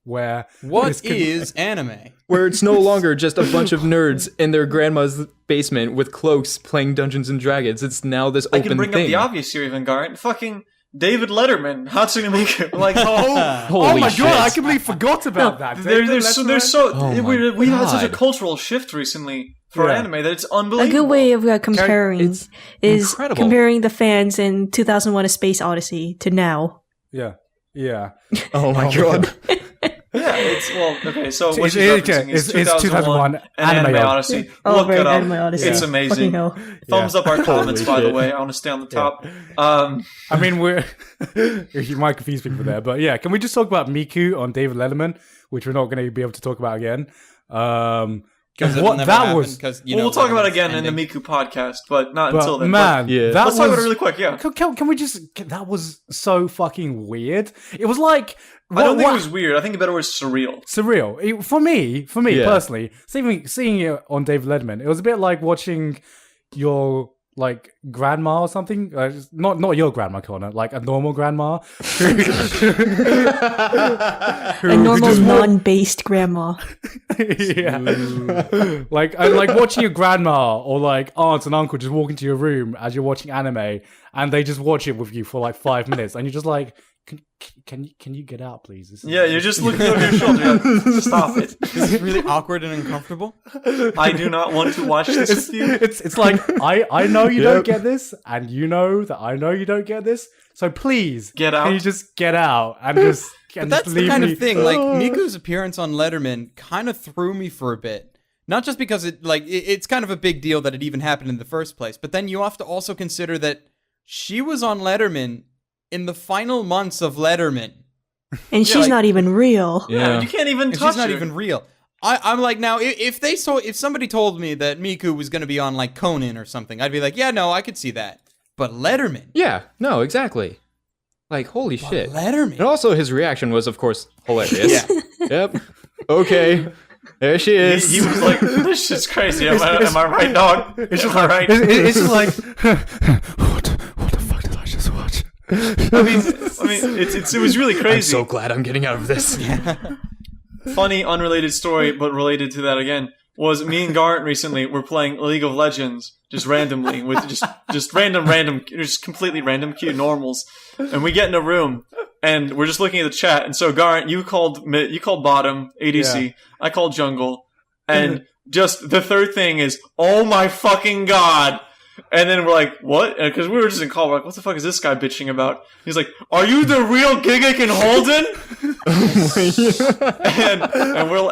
Where What is anime? Where it's no longer just a bunch of nerds in their grandma's basement with cloaks playing Dungeons and Dragons. It's now this open I can bring thing. up the obvious here, even Garrett. Fucking David Letterman, Hatsune Miku. Like, oh my shit. god, I completely forgot about that. there's so Oh we my had such a God. cultural shift recently for Yeah. anime that it's A unbelievable. good way of comparing It's is incredible. comparing the fans in 2001: A Space Odyssey to now. Yeah. Oh my god. Yeah, okay. So what It's- she's referencing is it's 2001 Anime Anime Odyssey. Oh, Look right, it up. Anime Odyssey. It's Yeah. amazing. Fucking hell. Thumbs up our comments, by the shit. way. I want to stay on the top. I mean, you might confuse people there, but yeah, can we just talk about Miku on David Letterman, which we're not going to be able to talk about again? Because what that was. We'll talk about it again in the Miku podcast, but not until But then. man, Yeah. that Let's was. talk about it really quick, yeah. Can we just? That was so fucking weird. It was like I don't think it was weird. I think the better word is surreal. surreal. For me Yeah. personally, seeing it on David Letterman, it was a bit like watching your like grandma or something. Not your grandma, Connor, like a normal grandma. A normal non-based grandma. Yeah, like watching your grandma or like aunts and uncle just walk into your room as you're watching anime, and they just watch it with you for like 5 minutes, and you're just like, can you get out, please? This is- Yeah, you're just looking over your shoulder. Stop it. This is really awkward and uncomfortable. I do not want to watch this with you. It's like I know you don't get this, and you know that I know you don't get this. So please, Get out. Can you just get out and just? But that's the kind of thing. Like Miku's appearance on Letterman kind of threw me for a bit. Not just because it's kind of a big deal that it even happened in the first place, but then you have to also consider that she was on Letterman in the final months of Letterman. And she's not even real. Yeah, you can't even And touch she's not her. even real. I'm like, now, if somebody told me that Miku was going to be on, like, Conan or something, I'd be like, yeah, no, I could see that. But Letterman? Yeah, no, exactly. Like, holy shit. Letterman? And also, his reaction was, of course, hilarious. Yep. Okay. There she is. He was like, "This shit's crazy. Am I right, dog? It's just Am I right?" It's just like, what the fuck did I just watch? I mean, it was really crazy. I'm so glad I'm getting out of this. Funny, unrelated story, but related to that again, was me and Garnt recently were playing League of Legends, just randomly, with just random, just completely random cute normals. And we get in a room, and we're just looking at the chat, and so Garnt, you called bottom, ADC, Yeah. I called jungle, and just the third thing is, oh my fucking god! And then we're like, what? Because we were just in call, we're like, what the fuck is this guy bitching about? He's like, are you the real Gigik and Holden?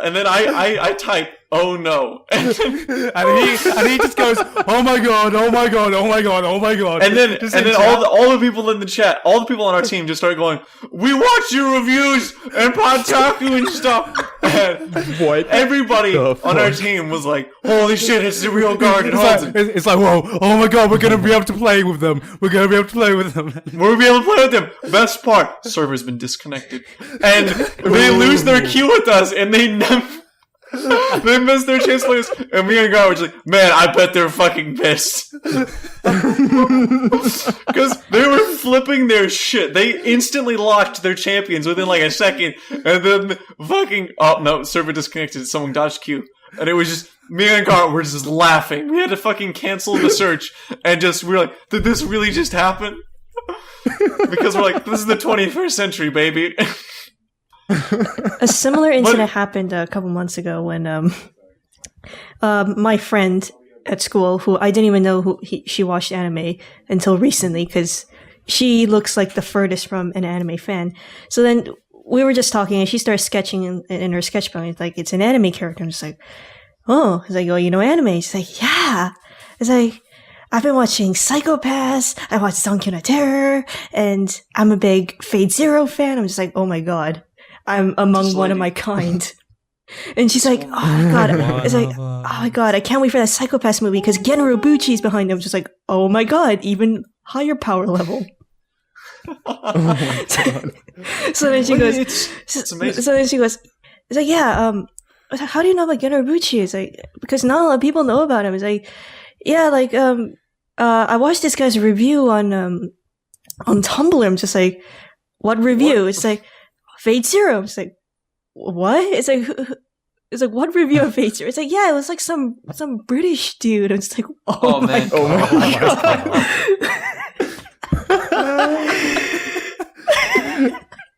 and then I type, oh no. And he just goes, oh my god, oh my god, oh my god, oh my god. And then all the people in the chat, all the people on our team just started going, we watch your reviews and PodTaku and stuff. And What? everybody on our team was like, holy shit, it's the real guard and Holden. It's like, whoa, oh my god, we're gonna be able to play with them. We're gonna be able to play with them. We'll be able to play with them. Best part, server's been disconnected. And they lose their queue with us, and they never... they missed their chance to play us. And me and Gar were just like, man, I bet they're fucking pissed. Because they were flipping their shit. They instantly locked their champions within like a second. And then fucking... oh, no, server disconnected. Someone dodged queue. And it was just... me and Gar were just laughing. We had to fucking cancel the search. And just... we were like, did this really just happen? Because we're like, this is the 21st century, baby. A similar incident happened a couple months ago when my friend at school, who I didn't even know she watched anime until recently, because she looks like the furthest from an anime fan. So then we were just talking, and she started sketching in her sketchbook. It's like, it's an anime character. I'm just like, oh. It's like, oh, you know anime? She's like, yeah. It's like, I've been watching Psycho-Pass, I watched Donkey no Terror, and I'm a big Fate Zero fan. I'm just like, oh my god, I'm among one of my kind. And she's like, oh my god. It's like, oh my god, I can't wait for that Psycho-Pass movie, because Genro Buchi's behind them. I'm just like, oh my god, even higher power level. So then she goes, it's amazing. So then she goes, it's like, yeah, how do you know about Genro Buchi? It's like, because not a lot of people know about him. It's like, yeah, like, I watched this guy's review on Tumblr. I'm just like, what review? It's like, Fate Zero. It's like, what? It's like, what review of Fate Zero? It's like, yeah, it was like some British dude. It's like, oh my man. god. Oh my god.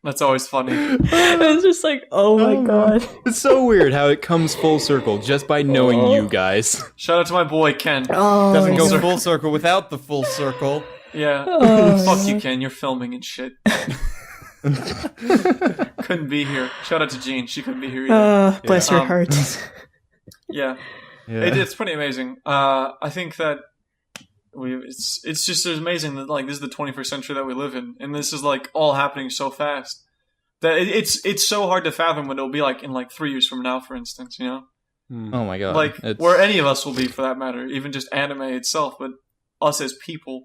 That's always funny. It's just like, oh my god. It's so weird how it comes full circle just by knowing you guys. Shout out to my boy Ken. Oh, Doesn't go full circle without the full circle. Yeah. Fuck you, Ken. You're filming and shit. Couldn't be here. Shout out to Jean. She couldn't be here either. Bless her heart. Yeah. It's pretty amazing. I think that it's just amazing that like this is the 21st century that we live in, and this is like all happening so fast that it's so hard to fathom what it'll be like in like 3 years from now, for instance. You know, Oh my god. like where any of us will be for that matter, even just anime itself, but us as people,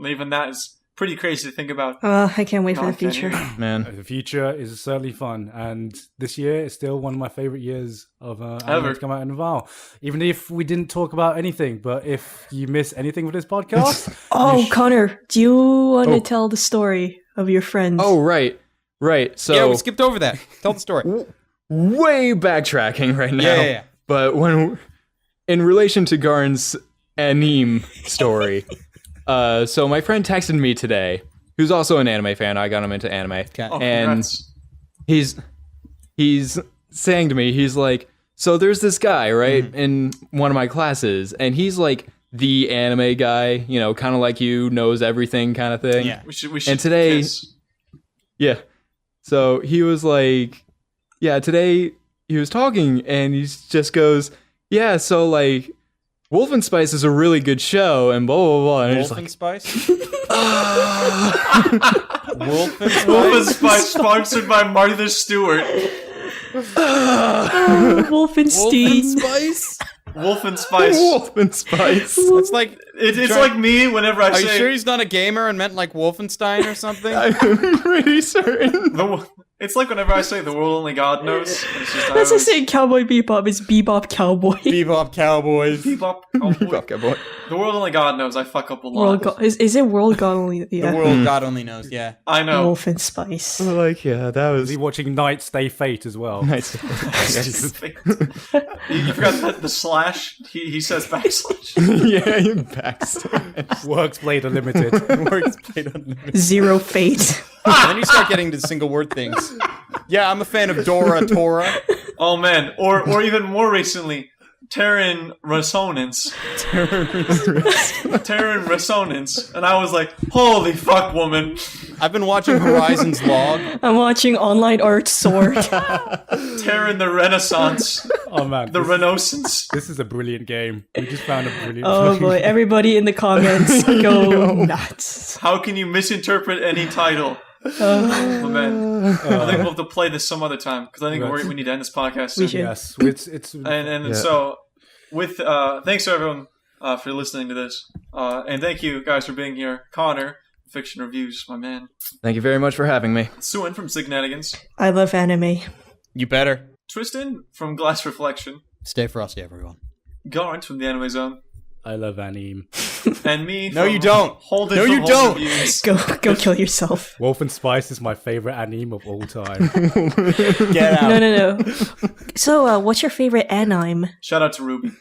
even that is pretty crazy to think about. I can't wait for the No, I can't future. either. Man. The future is certainly fun, and this year is still one of my favorite years of Ever. anime to come out in a while. Even if we didn't talk about anything, but if you miss anything with this podcast, Oh, Connor, do you want to tell the story of your friend? Oh, right. So Yeah, we skipped over that. Tell the story. way backtracking right now. Yeah. But when in relation to Garn's anime story, so my friend texted me today, who's also an anime fan. I got him into anime, Oh, and congrats. he's saying to me, he's like, so there's this guy, right, in one of my classes, and he's like the anime guy, you know, kind of like you, knows everything kind of thing. Yeah. We should And today- kiss. Yeah. So he was like, yeah, today he was talking and he just goes, yeah, so like Wolf and Spice is a really good show and blah, blah, blah. And Wolf I'm and just like, Spice? Wolf and Wolf and Spice, sponsored by Martha Stewart. Wolfenstein. Spice? Wolf and Spice. Wolf and Spice. It's like... It's like me whenever I Are say... you sure he's not a gamer and meant like Wolfenstein or something? I'm pretty certain. It's like whenever I say the world only God knows. It's just, I That's always- just saying Cowboy Bebop is Bebop Cowboy. Bebop Cowboys. Bebop, cowboy. Okay, boy. The world only God knows. I fuck up a lot. World God, is it World God only? The Yeah. world God only knows, yeah. I know. Wolf and Spice. Like, yeah, that Is was he watching Night Stay Fate as well? nice. You forgot the slash. He says backslash. Yeah, you backslash. Works Blade Unlimited. Works played unlimited. Zero Fate. Then you start getting to single word things. Yeah, I'm a fan of Dora Tora. Oh man, or even more recently, Terran Resonance. Terran Resonance, and I was like, "Holy fuck, woman!" I've been watching Horizon's Log. I'm watching Online Art Sword. Terran the Renaissance, Oh man, the Renaissance. this is a brilliant game. We just found a brilliant. Oh boy, everybody in the comments go nuts. How can you misinterpret any title? Oh man, I think we'll have to play this some other time because I think we need to end this podcast soon. We should. Yes, it's And so, with thanks to everyone for listening to this, and thank you guys for being here, Connor, Fiction Reviews, my man, Thank you very much for having me. Suin from Signanigans, I love anime. You better. Tristan from Glass Reflection, Stay frosty, everyone. Garnt from the Anime Zone, I love anime. and me. No, from you don't. Holden No, from you Holden don't. Reviews. Go kill yourself. Wolf and Spice is my favorite anime of all time. Get out. No. So, what's your favorite anime? Shout out to Ruby.